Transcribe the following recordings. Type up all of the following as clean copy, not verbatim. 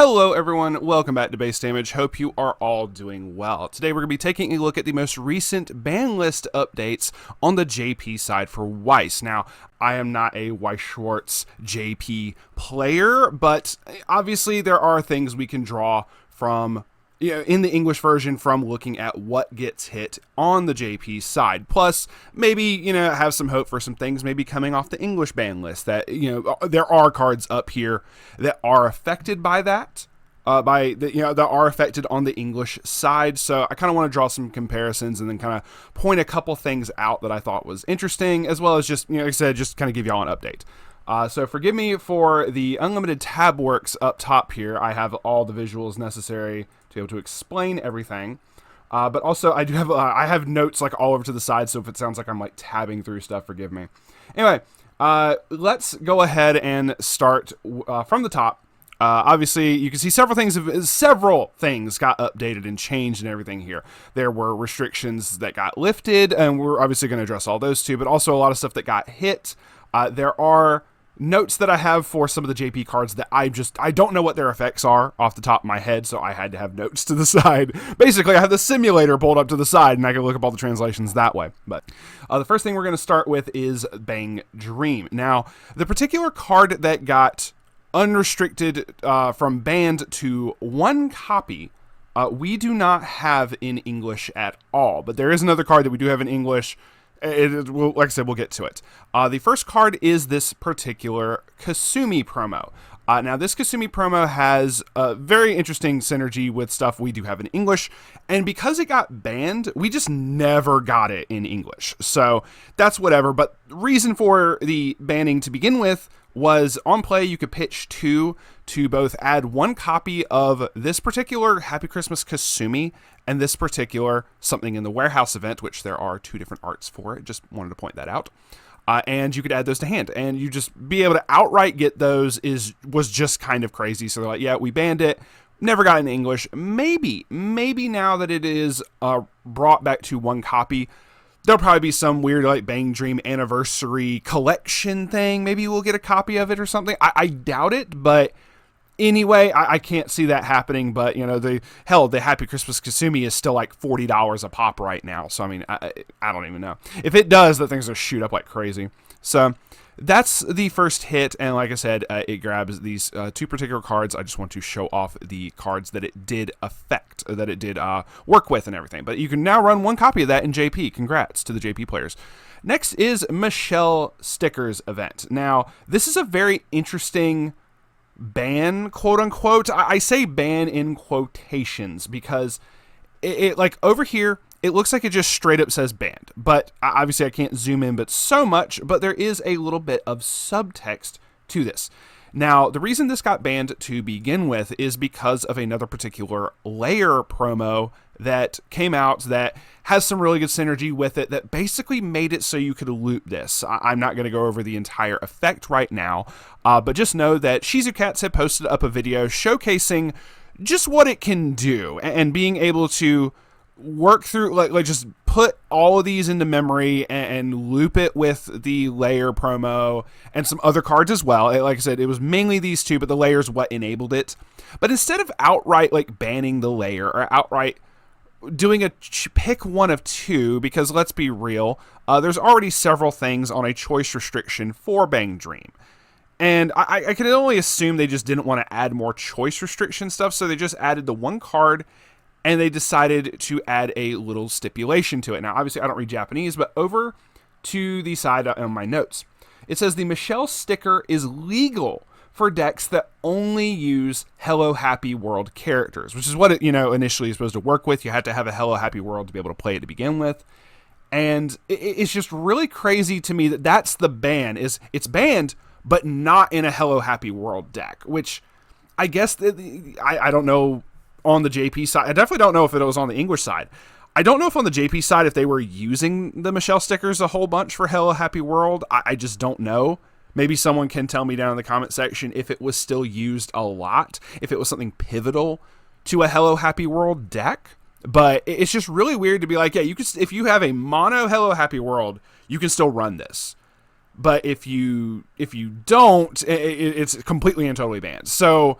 Hello everyone, welcome back to Base Damage. Hope you are all doing well. Today we're going to be taking a look at the most recent ban list updates on the JP side for Weiss. Now, I am not a Weiss Schwarz JP player, but obviously there are things we can draw from in the English version from looking at what gets hit on the JP side. Plus, maybe, have some hope for some things maybe coming off the English ban list that, there are cards up here that are affected by that, that are affected on the English side. So I kind of want to draw some comparisons and then kind of point a couple things out that I thought was interesting, as well as just, like I said, just kind of give y'all an update. So forgive me for the unlimited tab works up top here. I have all the visuals necessary to be able to explain everything. But also I do have, I have notes like all over to the side. So if it sounds like I'm like tabbing through stuff, forgive me. Anyway, let's go ahead and start from the top. Obviously, you can see several things got updated and changed and everything here. There were restrictions that got lifted, and we're obviously going to address all those too, but also a lot of stuff that got hit. There are notes that I have for some of the JP cards that I don't know what their effects are off the top of my head, so I had to have notes to the side. Basically, I have the simulator pulled up to the side, and I can look up all the translations that way. But the first thing we're going to start with is Bang Dream. Now, the particular card that got unrestricted from banned to one copy, we do not have in English at all. But there is another card that we do have in English. Like I said, we'll get to it. The first card is this particular Kasumi promo. Now, this Kasumi promo has a very interesting synergy with stuff we do have in English, and because it got banned, we just never got it in English. So that's whatever, but reason for the banning to begin with was on play, you could pitch to both add one copy of this particular Happy Christmas Kasumi and this particular Something in the Warehouse event, which there are two different arts for it. Just wanted to point that out. And you could add those to hand, and you just be able to outright get those was just kind of crazy. So they're like, yeah, we banned it, never got it in English. Maybe now that it is brought back to one copy, there'll probably be some weird like Bang Dream anniversary collection thing. Maybe we'll get a copy of it or something. I doubt it, but anyway, I can't see that happening. But the Happy Christmas Kasumi is still like $40 a pop right now. So I mean, I don't even know if it does. The things will shoot up like crazy. So that's the first hit, and like I said, it grabs these two particular cards. I just want to show off the cards that it did affect, that it did work with and everything. But you can now run one copy of that in JP. Congrats to the JP players. Next is Michelle Stickers event. Now, this is a very interesting ban, quote unquote. I say ban in quotations because it like over here, it looks like it just straight up says banned, but obviously I can't zoom in but so much, but there is a little bit of subtext to this. Now, the reason this got banned to begin with is because of another particular layer promo that came out that has some really good synergy with it that basically made it so you could loot this. I'm not going to go over the entire effect right now, but just know that Shizukats had posted up a video showcasing just what it can do and being able to work through, like just put all of these into memory and loop it with the layer promo and some other cards as well. Like I said, it was mainly these two, but the layer is what enabled it. But instead of outright like banning the layer or outright doing a pick one of two, because let's be real, there's already several things on a choice restriction for Bang Dream. And I can only assume they just didn't want to add more choice restriction stuff, so they just added the one card and they decided to add a little stipulation to it. Now, obviously, I don't read Japanese, but over to the side on my notes, it says the Michelle sticker is legal for decks that only use Hello Happy World characters, which is what it, initially is supposed to work with. You had to have a Hello Happy World to be able to play it to begin with. And it's just really crazy to me that that's the ban. It's banned, but not in a Hello Happy World deck, which I guess I don't know. On the JP side, I definitely don't know if it was on the English side. I don't know if on the JP side, if they were using the Michelle stickers a whole bunch for Hello Happy World. I just don't know. Maybe someone can tell me down in the comment section if it was still used a lot, if it was something pivotal to a Hello Happy World deck. But it's just really weird to be like, yeah, you can, if you have a mono Hello Happy World, you can still run this. But if you don't, it's completely and totally banned. So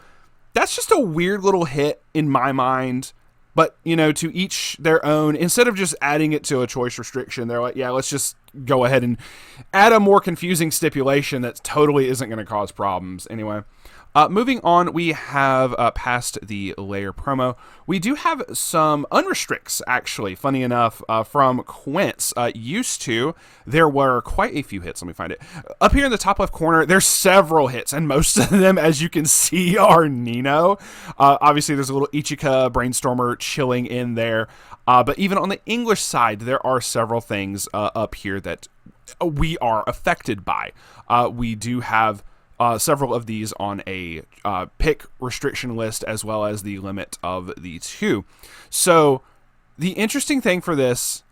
That's just a weird little hit in my mind. But, you know, to each their own. Instead of just adding it to a choice restriction, they're like, yeah, let's just go ahead and add a more confusing stipulation that totally isn't going to cause problems. Anyway, moving on, we have past the layer promo. We do have some unrestricts, actually, funny enough, from Quince. Used to, there were quite a few hits. Let me find it. Up here in the top left corner, there's several hits, and most of them, as you can see, are Nino. Obviously, there's a little Ichika Brainstormer chilling in there. But even on the English side, there are several things up here that we are affected by. We do have several of these on a pick restriction list, as well as the limit of the 2. So the interesting thing for this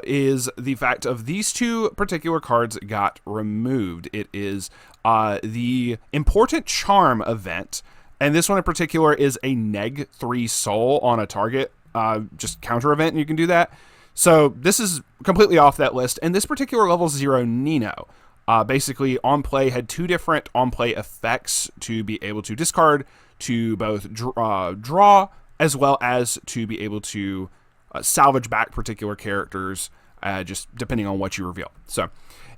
is the fact of these 2 particular cards got removed. It is the Important Charm event, and this one in particular is a neg 3 soul on a target, just counter event, and you can do that. So this is completely off that list, and this particular level 0 Nino basically on play had 2 different on play effects to be able to discard, to both draw as well as to be able to salvage back particular characters, just depending on what you reveal. So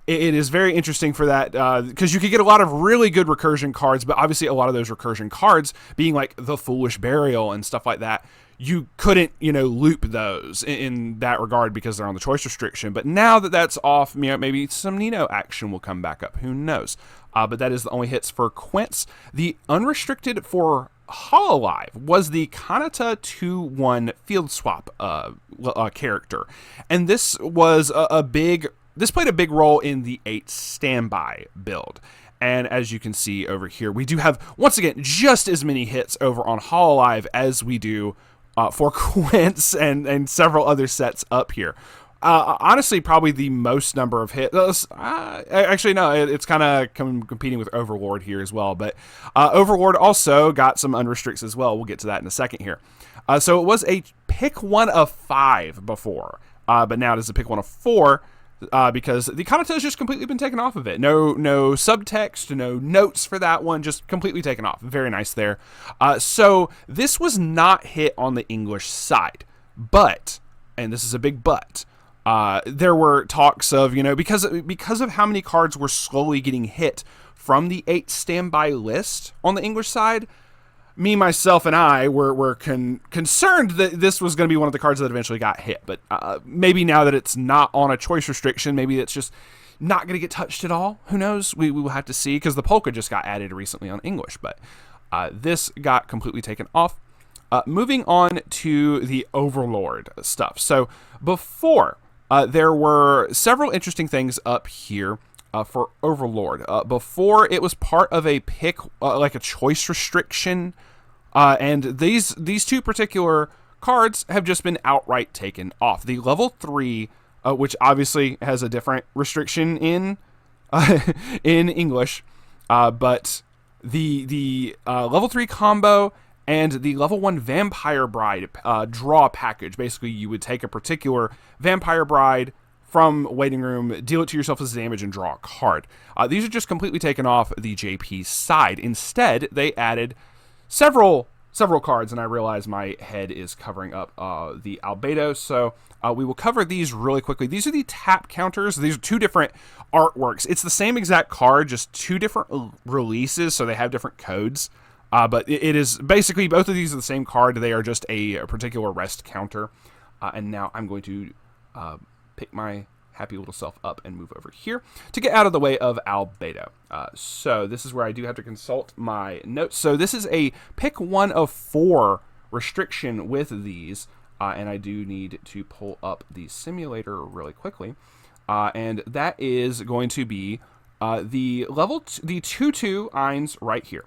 it is very interesting for that, because you could get a lot of really good recursion cards, but obviously a lot of those recursion cards being like the Foolish Burial and stuff like that, you couldn't, loop those in that regard because they're on the choice restriction. But now that that's off, maybe some Nino action will come back up. Who knows? But that is the only hits for Quince. The unrestricted for Hololive was the Kanata 2-1 field swap character. And this was this played a big role in the 8 standby build. And as you can see over here, we do have, once again, just as many hits over on Hololive as we do for Quince and several other sets up here. Honestly, probably the most number of hits. Actually, no, it's kind of competing with Overlord here as well. But Overlord also got some unrestricts as well. We'll get to that in a second here. So it was a pick 1 of 5 before, but now it is a pick 1 of 4. Because the Kanata has just completely been taken off of it. No subtext, no notes for that one, just completely taken off. Very nice there. So this was not hit on the English side, but, and this is a big but, there were talks of, because of how many cards were slowly getting hit from the 8 standby list on the English side, me, myself, and I were concerned that this was going to be one of the cards that eventually got hit. But maybe now that it's not on a choice restriction, maybe it's just not going to get touched at all. Who knows? We will have to see, because the Polka just got added recently on English. But this got completely taken off. Moving on to the Overlord stuff. So before, there were several interesting things up here. For Overlord. Before, it was part of a pick, like a choice restriction, and these 2 particular cards have just been outright taken off. The level 3, which obviously has a different restriction in in English, but the level 3 combo and the level 1 Vampire Bride draw package. Basically, you would take a particular Vampire Bride from Waiting Room, deal it to yourself as damage, and draw a card. These are just completely taken off the JP side. Instead, they added several cards, and I realize my head is covering up the albedo, so we will cover these really quickly. These are the tap counters. These are 2 different artworks. It's the same exact card, just 2 different releases, so they have different codes. But it is basically, both of these are the same card. They are just a particular rest counter. And now I'm going to pick my happy little self up and move over here to get out of the way of albedo. So this is where I do have to consult my notes. So this is a pick 1 of 4 restriction with these, and I do need to pull up the simulator really quickly, and that is going to be the the 2/2 Eins right here.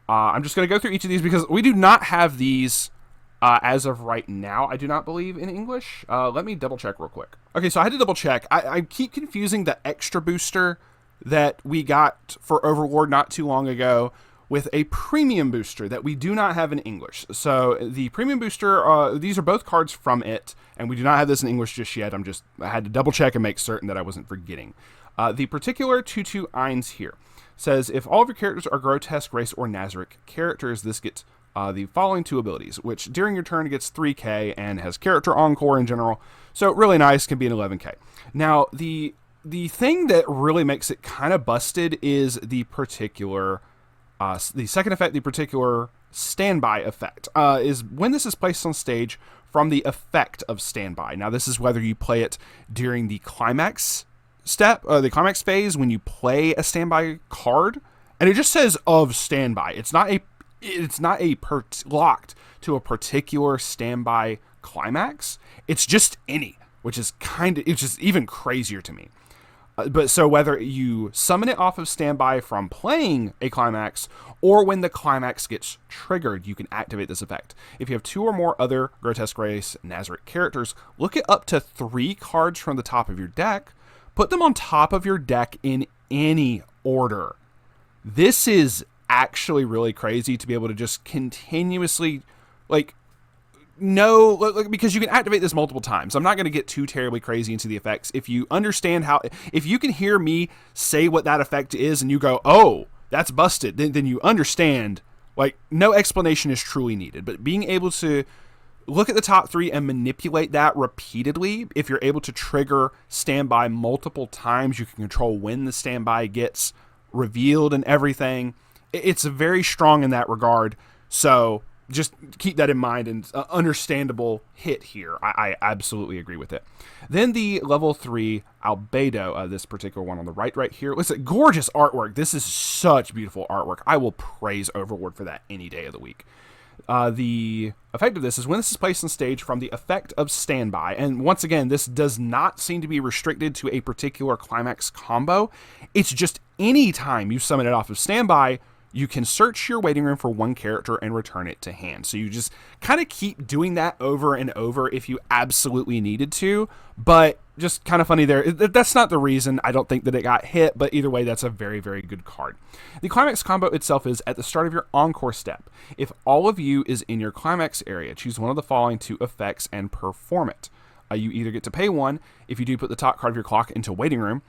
I'm just going to go through each of these because we do not have these as of right now, I do not believe, in English. Let me double check real quick. Okay, so I had to double check. I keep confusing the extra booster that we got for Overlord not too long ago with a premium booster that we do not have in English. So the premium booster, these are both cards from it, and we do not have this in English just yet. I had to double check and make certain that I wasn't forgetting. The particular 2/2 Eins here. says if all of your characters are grotesque, race, or Nazaric characters, this gets the following 2 abilities, which during your turn gets 3k and has character encore in general. So really nice, can be an 11k. Now the thing that really makes it kind of busted is the particular the second effect, the particular standby effect, is when this is placed on stage from the effect of standby. Now this is whether you play it during the climax step, the climax phase, when you play a standby card, and it just says of standby. It's not locked to a particular standby climax. It's just any, which is it's just even crazier to me. But so whether you summon it off of standby from playing a climax or when the climax gets triggered, you can activate this effect. If you have 2 or more other grotesque race Nazaric characters, look at up to 3 cards from the top of your deck, put them on top of your deck in any order. This is actually really crazy to be able to just continuously, because you can activate this multiple times. I'm not going to get too terribly crazy into the effects. If you understand if you can hear me say what that effect is and you go, oh, that's busted, then you understand, no explanation is truly needed. But being able to look at the top 3 and manipulate that repeatedly, if you're able to trigger standby multiple times, you can control when the standby gets revealed and everything. It's very strong in that regard. So just keep that in mind, and understandable hit here. I absolutely agree with it. Then the level 3 Albedo, this particular one on the right here. Listen, gorgeous artwork. This is such beautiful artwork. I will praise Overlord for that any day of the week. The effect of this is when this is placed on stage from the effect of standby, and once again, this does not seem to be restricted to a particular climax combo. It's just any time you summon it off of standby, you can search your waiting room for 1 character and return it to hand. So you just kind of keep doing that over and over if you absolutely needed to, but just kind of funny there. That's not the reason I don't think that it got hit, but either way, that's a very, very good card. The climax combo itself is at the start of your encore step. If all of you is in your climax area, choose one of the following 2 effects and perform it. You either get to pay 1 if you do put the top card of your clock into waiting room.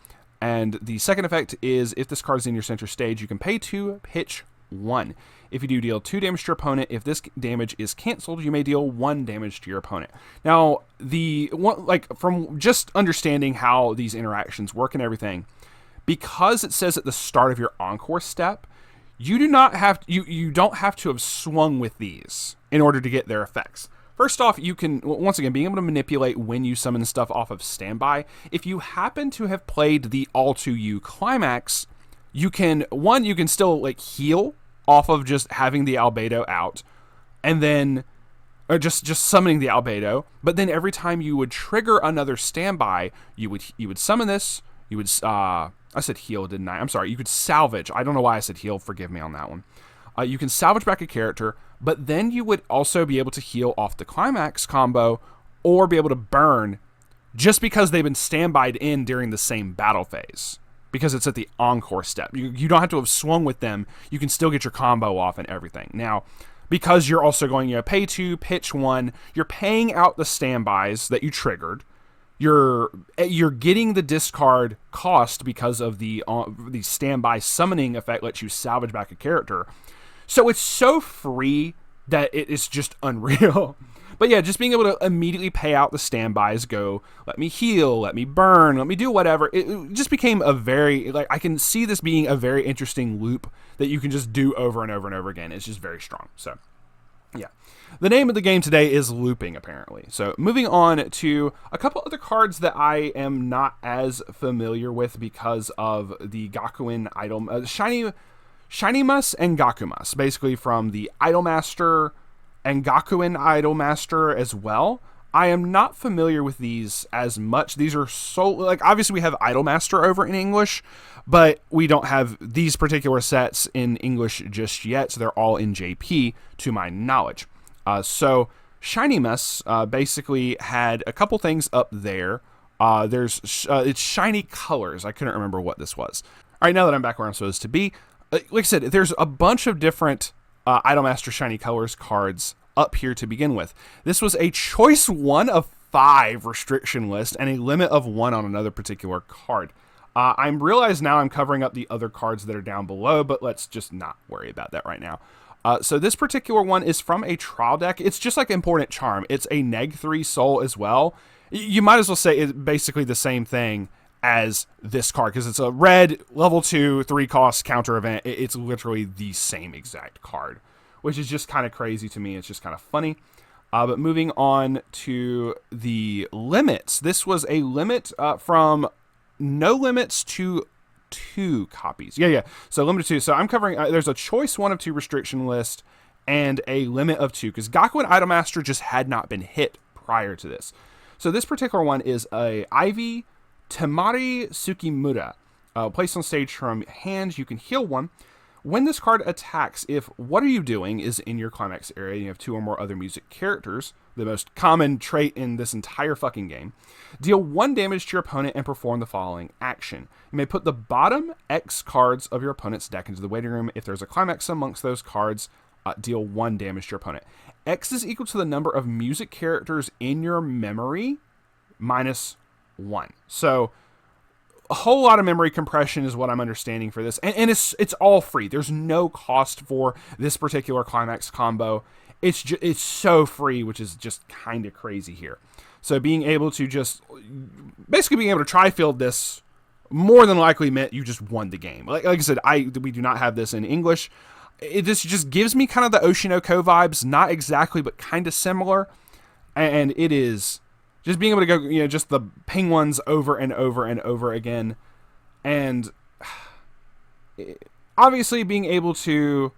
And the second effect is if this card is in your center stage, you can pay 2, pitch 1. If you do deal 2 damage to your opponent, if this damage is canceled, you may deal 1 damage to your opponent. Now, from just understanding how these interactions work and everything, because it says at the start of your encore step, you don't have to have swung with these in order to get their effects. First off, you can, once again, being able to manipulate when you summon stuff off of standby. If you happen to have played the All To You climax, you can still heal off of just having the Albedo out, and then, or just summoning the Albedo. But then every time you would trigger another standby, you would summon this. You would, I said heal, didn't I? I'm sorry. You could salvage. I don't know why I said heal. Forgive me on that one. You can salvage back a character, but then you would also be able to heal off the climax combo or be able to burn just because they've been standbyed in during the same battle phase, because it's at the encore step. You don't have to have swung with them. You can still get your combo off and everything. Now, because you're also going, pay 2, pitch 1, you're paying out the standbys that you triggered. You're getting the discard cost because of the standby summoning effect lets you salvage back a character. So it's so free that it is just unreal. But yeah, just being able to immediately pay out the standbys, go, let me heal, let me burn, let me do whatever. It just became a very, I can see this being a very interesting loop that you can just do over and over and over again. It's just very strong. So yeah. The name of the game today is looping, apparently. So moving on to a couple other cards that I am not as familiar with because of the Gakuin item, Shinimas and Gakumas, basically from the Idolmaster and Gakuin Idolmaster as well. I am not familiar with these as much. These are obviously we have Idolmaster over in English, but we don't have these particular sets in English just yet, so they're all in JP to my knowledge. So Shinimas basically had a couple things up there. It's Shiny Colors. I couldn't remember what this was. All right, now that I'm back where I'm supposed to be, like I said, there's a bunch of different Idolmaster Shiny Colors cards up here to begin with. This was a choice 1 of 5 restriction list and a limit of 1 on another particular card. I'm realized now I'm covering up the other cards that are down below, but let's just not worry about that right now. So this particular one is from a trial deck. It's just like Important Charm. It's a neg 3 soul as well. You might as well say it's basically the same thing as this card, because it's a red level 2 3 cost counter event. It's literally the same exact card, which is just kind of crazy to me. It's just kind of funny. But moving on to the limits, this was a limit from no limits to 2 copies. Yeah. So limited 2. So I'm covering, there's a choice 1 of 2 restriction list and a limit of 2, because Gaku and Idolmaster just had not been hit prior to this. So this particular one is a Ivy Temari Tsukimura. Placed on stage from hand, you can heal 1. When this card attacks, if what are you doing is in your climax area, and you have 2 or more other music characters, the most common trait in this entire fucking game, deal 1 damage to your opponent and perform the following action. You may put the bottom X cards of your opponent's deck into the waiting room. If there's a climax amongst those cards, deal 1 damage to your opponent. X is equal to the number of music characters in your memory minus 1. So a whole lot of memory compression is what I'm understanding for this. And it's all free. There's no cost for this particular climax combo. It's so free, which is just kind of crazy here. So being able to just basically being able to tri-field this more than likely meant you just won the game. Like I said, we do not have this in English. This just gives me kind of the Oshinoko vibes, not exactly, but kind of similar. And it is just being able to go, just the ping ones over and over and over again. And obviously being able to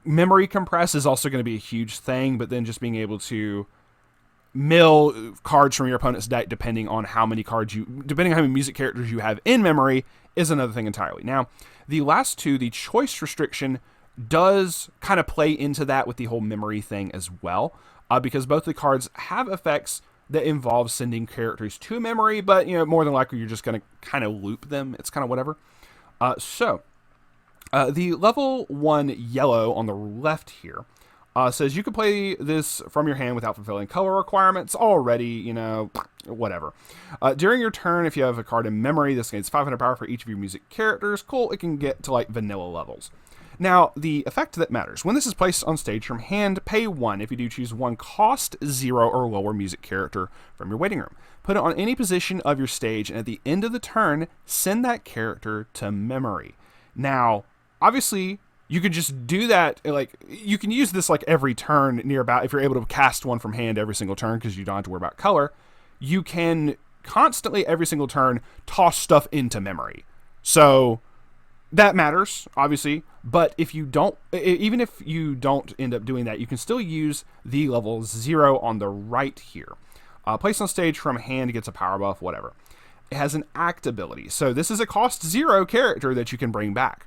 memory compress is also going to be a huge thing, but then just being able to mill cards from your opponent's deck depending on how many music characters you have in memory is another thing entirely. Now, the last 2, the choice restriction does kind of play into that with the whole memory thing as well, because both the cards have effects that involve sending characters to memory, but more than likely you're just going to kind of loop them. It's kind of whatever. The level 1 yellow on the left here says you can play this from your hand without fulfilling color requirements. Already, whatever. During your turn, if you have a card in memory, this gains 500 power for each of your music characters. Cool, it can get to like vanilla levels. Now, the effect that matters. When this is placed on stage from hand, pay 1 if you do choose 1 cost 0 or lower music character from your waiting room. Put it on any position of your stage, and at the end of the turn, send that character to memory. Now, obviously, you could just do that, like, you can use this like every turn near about, if you're able to cast 1 from hand every single turn because you don't have to worry about color, you can constantly every single turn toss stuff into memory. So that matters, obviously, but if you don't, even if you don't end up doing that, you can still use the level 0 on the right here. Placed on stage from hand, gets a power buff, whatever. It has an act ability. So this is a cost 0 character that you can bring back.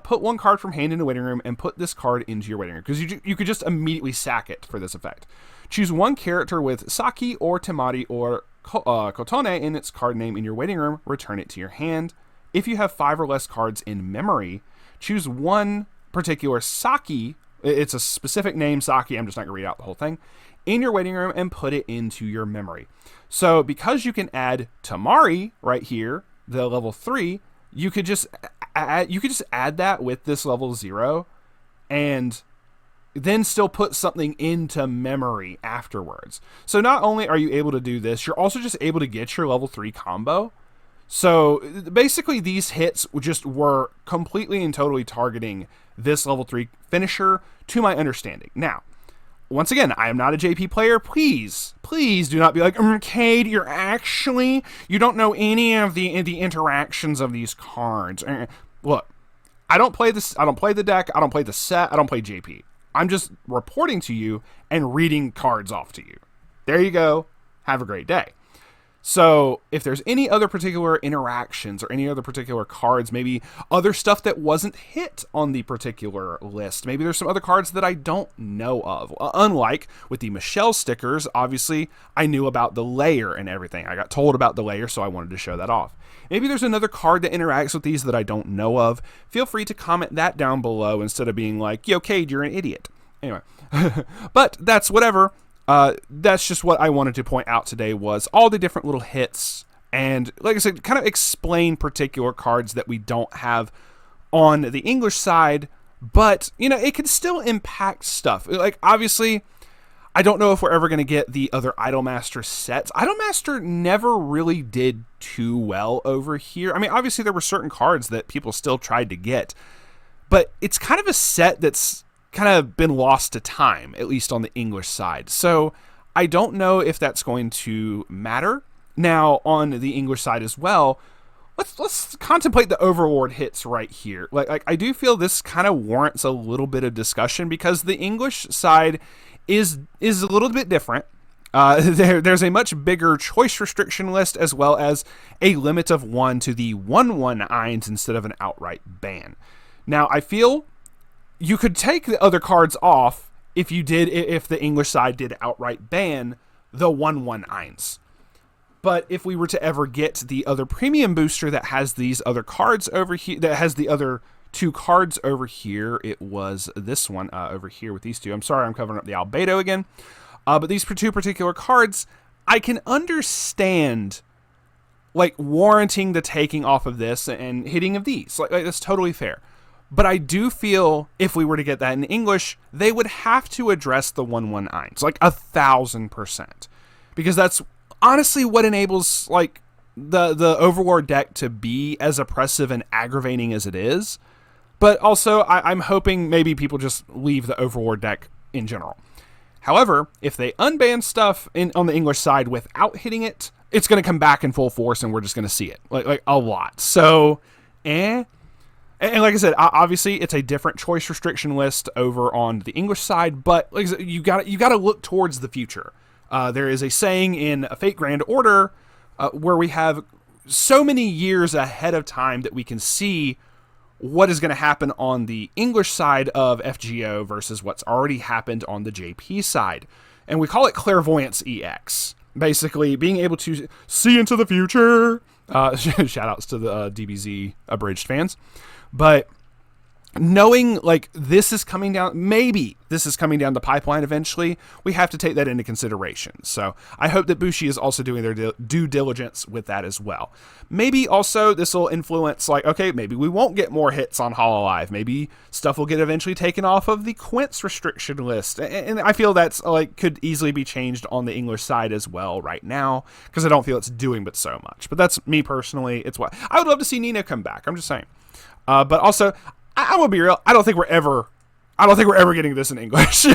Put 1 card from hand in the waiting room and put this card into your waiting room, because you could just immediately sack it for this effect. Choose 1 character with Saki or Temari or Kotone in its card name in your waiting room, return it to your hand. If you have 5 or less cards in memory, choose 1 particular Saki, it's a specific name, Saki, I'm just not going to read out the whole thing, in your waiting room and put it into your memory. So because you can add Temari right here, the level 3, you could just add that with this level 0 and then still put something into memory afterwards. So not only are you able to do this, you're also just able to get your level 3 combo. So basically these hits just were completely and totally targeting this level 3 finisher to my understanding. Now, once again, I am not a JP player. Please do not be like, Cade, you don't know any of the interactions of these cards. Look, I don't play this. I don't play the deck. I don't play the set. I don't play JP. I'm just reporting to you and reading cards off to you. There you go. Have a great day. So if there's any other particular interactions or any other particular cards, maybe other stuff that wasn't hit on the particular list, maybe there's some other cards that I don't know of. Unlike with the Michelle stickers, obviously I knew about the layer and everything. I got told about the layer, so I wanted to show that off. Maybe there's another card that interacts with these that I don't know of. Feel free to comment that down below instead of being like, yo, Cade, you're an idiot. Anyway, but that's whatever. That's just what I wanted to point out today, was all the different little hits and, like I said, kind of explain particular cards that we don't have on the English side, but, you know, it could still impact stuff. Like, obviously, I don't know if we're ever going to get the other Idolmaster sets. Idolmaster never really did too well over here. I mean, obviously, there were certain cards that people still tried to get, but it's kind of a set that's kind of been lost to time, at least on the English side. So I don't know if that's going to matter. Now, on the English side as well, let's contemplate the Overlord hits right here. Like I do feel this kind of warrants a little bit of discussion, because the English side is a little bit different. There's a much bigger choice restriction list, as well as a limit of 1 to the 1/1-ines instead of an outright ban. Now, I feel you could take the other cards off if the English side did outright ban the 1/1-ines. But if we were to ever get the other premium booster that has these other cards over here, that has the other 2 cards over here, it was this one over here with these 2. I'm sorry, I'm covering up the Albedo again. But these 2 particular cards, I can understand, like, warranting the taking off of this and hitting of these. Like that's totally fair. But I do feel if we were to get that in English, they would have to address the 1/1-ines, like 1,000%. Because that's honestly what enables, like, the Overlord deck to be as oppressive and aggravating as it is. But also, I'm hoping maybe people just leave the Overlord deck in general. However, if they unban stuff on the English side without hitting it, it's going to come back in full force, and we're just going to see it like a lot. So, And like I said, obviously it's a different choice restriction list over on the English side, but like I said, you got to look towards the future. There is a saying in a Fate Grand Order where we have so many years ahead of time that we can see what is going to happen on the English side of FGO versus what's already happened on the JP side. And we call it Clairvoyance EX. Basically, being able to see into the future. Shout outs to the DBZ Abridged fans. But knowing, like, this is coming down, maybe this is coming down the pipeline eventually, we have to take that into consideration. So I hope that Bushi is also doing their due diligence with that as well. Maybe also this will influence, like, okay, maybe we won't get more hits on Hololive. Maybe stuff will get eventually taken off of the Quince restriction list. And I feel that's, like, could easily be changed on the English side as well right now, because I don't feel it's doing but so much. But that's me personally. It's what I would love to see Nina come back. I'm just saying. But also, I will be real. I don't think we're ever getting this in English.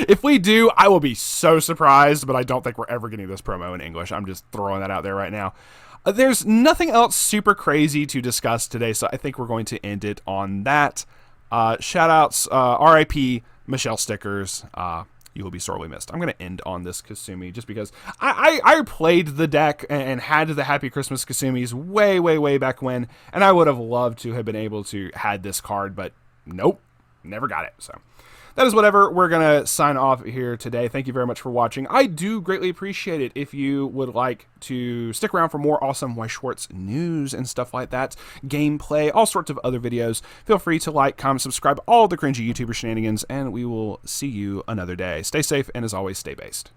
If we do, I will be so surprised, but I don't think we're ever getting this promo in English. I'm just throwing that out there right now. There's nothing else super crazy to discuss today, so I think we're going to end it on that. Shout outs, RIP Michelle Stickers. You will be sorely missed. I'm going to end on this Kasumi just because I played the deck and had the Happy Christmas Kasumis way back when, and I would have loved to have been able to had this card, but nope, never got it. So that is whatever. We're going to sign off here today. Thank you very much for watching. I do greatly appreciate it if you would like to stick around for more awesome Weiss Schwarz news and stuff like that, gameplay, all sorts of other videos. Feel free to like, comment, subscribe, all the cringy YouTuber shenanigans, and we will see you another day. Stay safe, and as always, stay based.